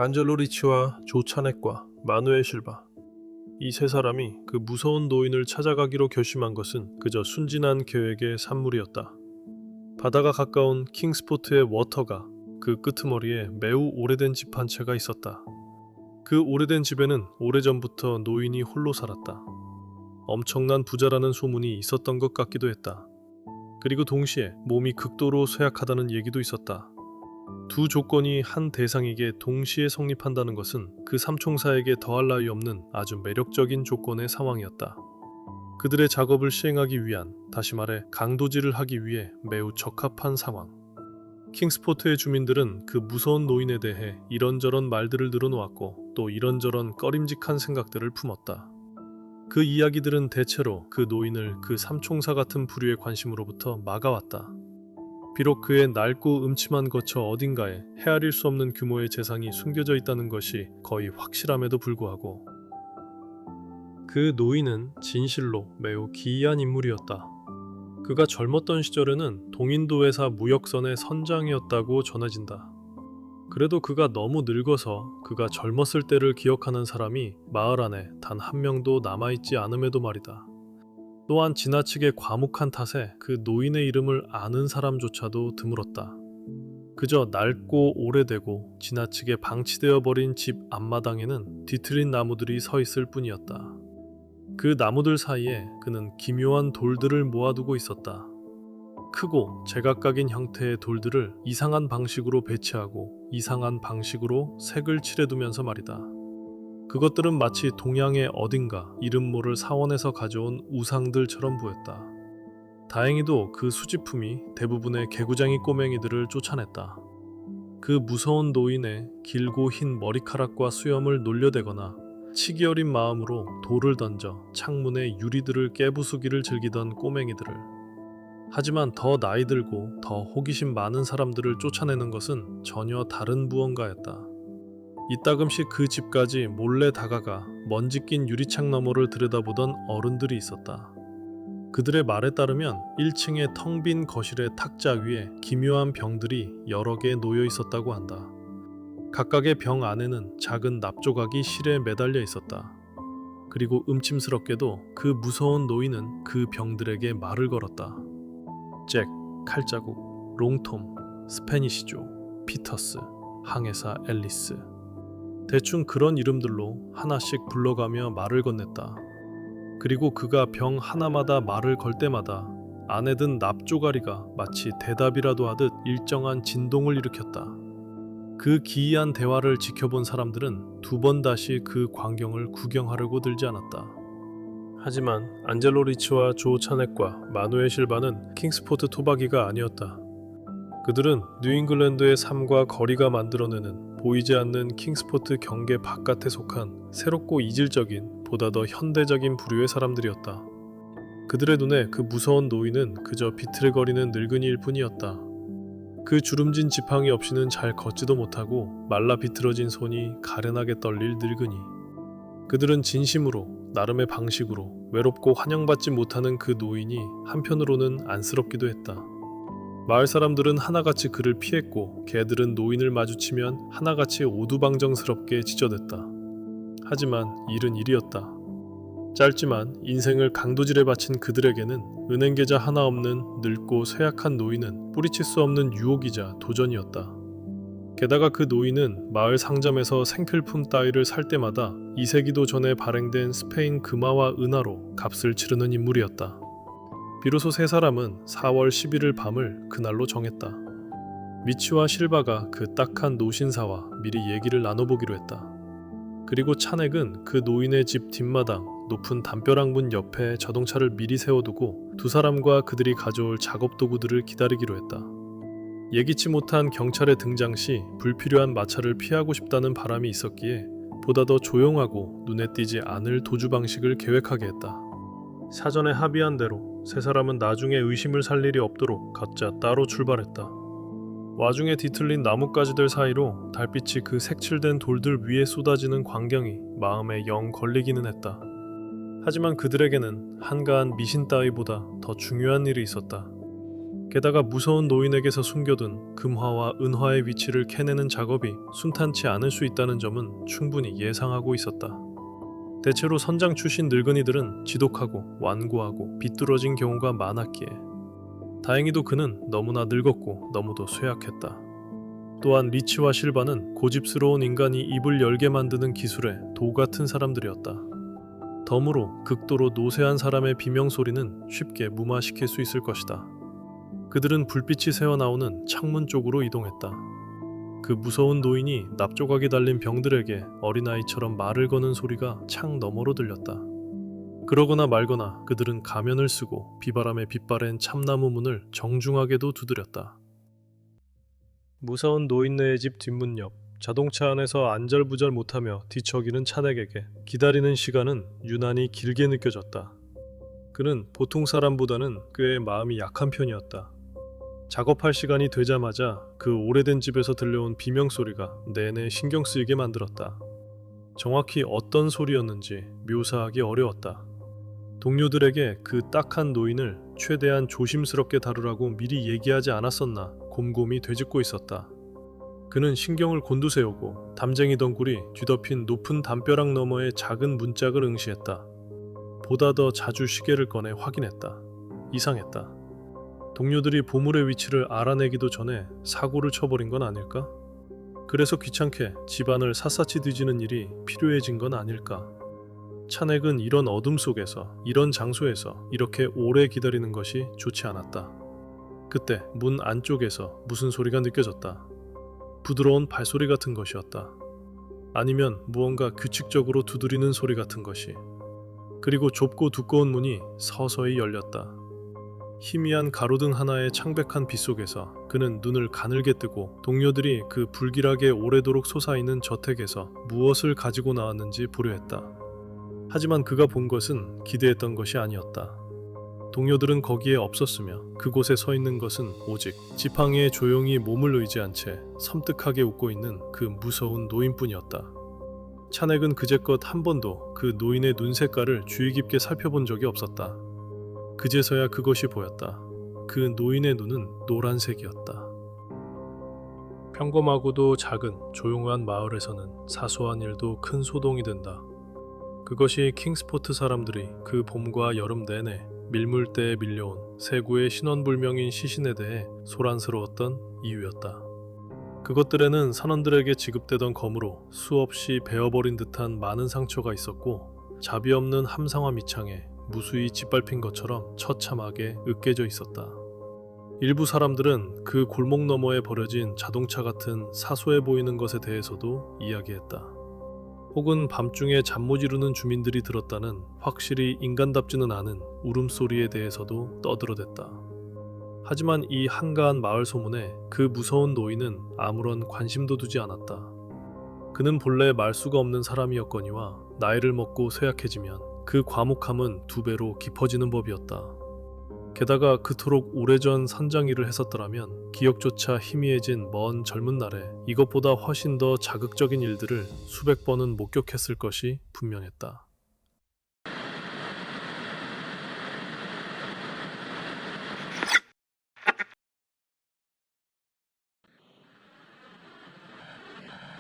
안젤로 리치와 조 차넷과 마누엘 실바, 이 세 사람이 그 무서운 노인을 찾아가기로 결심한 것은 그저 순진한 계획의 산물이었다. 바다가 가까운 킹스포트의 워터가 그 끄트머리에 매우 오래된 집 한 채가 있었다. 그 오래된 집에는 오래전부터 노인이 홀로 살았다. 엄청난 부자라는 소문이 있었던 것 같기도 했다. 그리고 동시에 몸이 극도로 쇠약하다는 얘기도 있었다. 두 조건이 한 대상에게 동시에 성립한다는 것은 그 삼총사에게 더할 나위 없는 아주 매력적인 조건의 상황이었다. 그들의 작업을 시행하기 위한, 다시 말해 강도질을 하기 위해 매우 적합한 상황. 킹스포트의 주민들은 그 무서운 노인에 대해 이런저런 말들을 늘어놓았고 또 이런저런 꺼림직한 생각들을 품었다. 그 이야기들은 대체로 그 노인을 그 삼총사 같은 부류의 관심으로부터 막아왔다. 비록 그의 낡고 음침한 거처 어딘가에 헤아릴 수 없는 규모의 재산이 숨겨져 있다는 것이 거의 확실함에도 불구하고 그 노인은 진실로 매우 기이한 인물이었다. 그가 젊었던 시절에는 동인도 회사 무역선의 선장이었다고 전해진다. 그래도 그가 너무 늙어서 그가 젊었을 때를 기억하는 사람이 마을 안에 단 한 명도 남아있지 않음에도 말이다. 또한 지나치게 과묵한 탓에 그 노인의 이름을 아는 사람조차도 드물었다. 그저 낡고 오래되고 지나치게 방치되어 버린 집 앞마당에는 뒤틀린 나무들이 서 있을 뿐이었다. 그 나무들 사이에 그는 기묘한 돌들을 모아두고 있었다. 크고 제각각인 형태의 돌들을 이상한 방식으로 배치하고 이상한 방식으로 색을 칠해두면서 말이다. 그것들은 마치 동양의 어딘가 이름 모를 사원에서 가져온 우상들처럼 보였다. 다행히도 그 수집품이 대부분의 개구장이 꼬맹이들을 쫓아냈다. 그 무서운 노인의 길고 흰 머리카락과 수염을 놀려대거나 치기 어린 마음으로 돌을 던져 창문의 유리들을 깨부수기를 즐기던 꼬맹이들을, 하지만 더 나이 들고 더 호기심 많은 사람들을 쫓아내는 것은 전혀 다른 무언가였다. 이따금씩 그 집까지 몰래 다가가 먼지 낀 유리창 너머를 들여다보던 어른들이 있었다. 그들의 말에 따르면 1층의 텅 빈 거실의 탁자 위에 기묘한 병들이 여러 개 놓여 있었다고 한다. 각각의 병 안에는 작은 납조각이 실에 매달려 있었다. 그리고 음침스럽게도 그 무서운 노인은 그 병들에게 말을 걸었다. 잭, 칼자국, 롱톰, 스페니시조, 피터스, 항해사 앨리스, 대충 그런 이름들로 하나씩 불러가며 말을 건넸다. 그리고 그가 병 하나마다 말을 걸 때마다 안에 든 납조가리가 마치 대답이라도 하듯 일정한 진동을 일으켰다. 그 기이한 대화를 지켜본 사람들은 두 번 다시 그 광경을 구경하려고 들지 않았다. 하지만 안젤로 리치와 조 차넷과 마누엘 실바는 킹스포트 토박이가 아니었다. 그들은 뉴잉글랜드의 삶과 거리가 만들어내는 보이지 않는 킹스포트 경계 바깥에 속한 새롭고 이질적인, 보다 더 현대적인 부류의 사람들이었다. 그들의 눈에 그 무서운 노인은 그저 비틀거리는 늙은이일 뿐이었다. 그 주름진 지팡이 없이는 잘 걷지도 못하고 말라 비틀어진 손이 가련하게 떨릴 늙은이. 그들은 진심으로, 나름의 방식으로 외롭고 환영받지 못하는 그 노인이 한편으로는 안쓰럽기도 했다. 마을 사람들은 하나같이 그를 피했고 개들은 노인을 마주치면 하나같이 오두방정스럽게 짖어댔다. 하지만 일은 일이었다. 짧지만 인생을 강도질에 바친 그들에게는 은행계좌 하나 없는 늙고 쇠약한 노인은 뿌리칠 수 없는 유혹이자 도전이었다. 게다가 그 노인은 마을 상점에서 생필품 따위를 살 때마다 2세기도 전에 발행된 스페인 금화와 은화로 값을 치르는 인물이었다. 비로소 세 사람은 4월 11일 밤을 그날로 정했다. 미치와 실바가 그 딱한 노신사와 미리 얘기를 나눠보기로 했다. 그리고 차넥은 그 노인의 집 뒷마당 높은 담벼락 문 옆에 자동차를 미리 세워두고 두 사람과 그들이 가져올 작업 도구들을 기다리기로 했다. 예기치 못한 경찰의 등장 시 불필요한 마찰을 피하고 싶다는 바람이 있었기에 보다 더 조용하고 눈에 띄지 않을 도주 방식을 계획하게 했다. 사전에 합의한 대로 세 사람은 나중에 의심을 살 일이 없도록 각자 따로 출발했다. 와중에 뒤틀린 나뭇가지들 사이로 달빛이 그 색칠된 돌들 위에 쏟아지는 광경이 마음에 영 걸리기는 했다. 하지만 그들에게는 한가한 미신 따위보다 더 중요한 일이 있었다. 게다가 무서운 노인에게서 숨겨둔 금화와 은화의 위치를 캐내는 작업이 순탄치 않을 수 있다는 점은 충분히 예상하고 있었다. 대체로 선장 출신 늙은이들은 지독하고 완고하고 비뚤어진 경우가 많았기에 다행히도 그는 너무나 늙었고 너무도 쇠약했다. 또한 리치와 실바는 고집스러운 인간이 입을 열게 만드는 기술에 도 같은 사람들이었다. 덤으로 극도로 노쇠한 사람의 비명소리는 쉽게 무마시킬 수 있을 것이다. 그들은 불빛이 새어나오는 창문 쪽으로 이동했다. 그 무서운 노인이 납조각이 달린 병들에게 어린아이처럼 말을 거는 소리가 창 너머로 들렸다. 그러거나 말거나 그들은 가면을 쓰고 비바람에 빗바랜 참나무 문을 정중하게도 두드렸다. 무서운 노인네의 집 뒷문 옆 자동차 안에서 안절부절 못하며 뒤척이는 차넥에게 기다리는 시간은 유난히 길게 느껴졌다. 그는 보통 사람보다는 꽤 마음이 약한 편이었다. 작업할 시간이 되자마자 그 오래된 집에서 들려온 비명소리가 내내 신경 쓰이게 만들었다. 정확히 어떤 소리였는지 묘사하기 어려웠다. 동료들에게 그 딱한 노인을 최대한 조심스럽게 다루라고 미리 얘기하지 않았었나 곰곰이 되짚고 있었다. 그는 신경을 곤두세우고 담쟁이 덩굴이 뒤덮인 높은 담벼락 너머의 작은 문짝을 응시했다. 보다 더 자주 시계를 꺼내 확인했다. 이상했다. 동료들이 보물의 위치를 알아내기도 전에 사고를 쳐버린 건 아닐까? 그래서 귀찮게 집안을 샅샅이 뒤지는 일이 필요해진 건 아닐까? 차넥은 이런 어둠 속에서, 이런 장소에서 이렇게 오래 기다리는 것이 좋지 않았다. 그때 문 안쪽에서 무슨 소리가 느껴졌다. 부드러운 발소리 같은 것이었다. 아니면 무언가 규칙적으로 두드리는 소리 같은 것이. 그리고 좁고 두꺼운 문이 서서히 열렸다. 희미한 가로등 하나의 창백한 빛 속에서 그는 눈을 가늘게 뜨고 동료들이 그 불길하게 오래도록 솟아있는 저택에서 무엇을 가지고 나왔는지 보려 했다. 하지만 그가 본 것은 기대했던 것이 아니었다. 동료들은 거기에 없었으며 그곳에 서 있는 것은 오직 지팡이에 조용히 몸을 의지한 채 섬뜩하게 웃고 있는 그 무서운 노인뿐이었다. 차넥은 그제껏 한 번도 그 노인의 눈 색깔을 주의 깊게 살펴본 적이 없었다. 그제서야 그것이 보였다. 그 노인의 눈은 노란색이었다. 평범하고도 작은 조용한 마을에서는 사소한 일도 큰 소동이 된다. 그것이 킹스포트 사람들이 그 봄과 여름 내내 밀물대에 밀려온 세구의 신원불명인 시신에 대해 소란스러웠던 이유였다. 그것들에는 선원들에게 지급되던 검으로 수없이 베어버린 듯한 많은 상처가 있었고 자비 없는 함상화 밑창에 무수히 짓밟힌 것처럼 처참하게 으깨져 있었다. 일부 사람들은 그 골목 너머에 버려진 자동차 같은 사소해 보이는 것에 대해서도 이야기했다. 혹은 밤중에 잠 못 이루는 주민들이 들었다는 확실히 인간답지는 않은 울음소리에 대해서도 떠들어댔다. 하지만 이 한가한 마을 소문에 그 무서운 노인은 아무런 관심도 두지 않았다. 그는 본래 말수가 없는 사람이었거니와 나이를 먹고 쇠약해지면 그 과묵함은 2배로 깊어지는 법이었다. 게다가 그토록 오래전 선장 일을 했었더라면 기억조차 희미해진 먼 젊은 날에 이것보다 훨씬 더 자극적인 일들을 수백 번은 목격했을 것이 분명했다.